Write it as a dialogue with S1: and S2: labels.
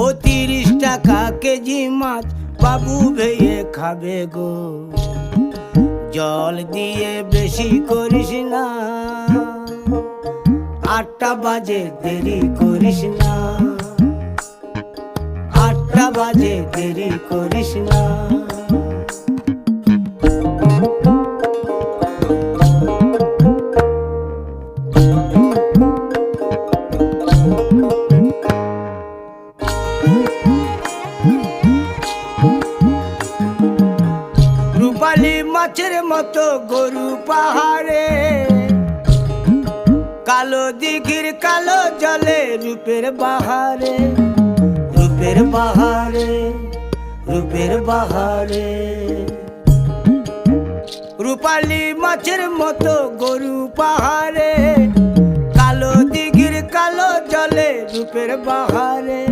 S1: ও 30 টাকা কেজি মাছ বাবু ভেয়ে খাবে গো। জল দিয়ে বেশি করিস না, 8টা বাজে দেরি করিস না, 8টা বাজে দেরি করিস না। রূপালী মাছের মতো গরু পাহাড়ে, কালো দিঘির কালো জলে রূপের বাহারে, রূপের বাহারে, রূপের বাহারে। রূপালী মাছের মতো গরু পাহাড়ে, কালো দিঘির কালো জলে রূপের বাহারে।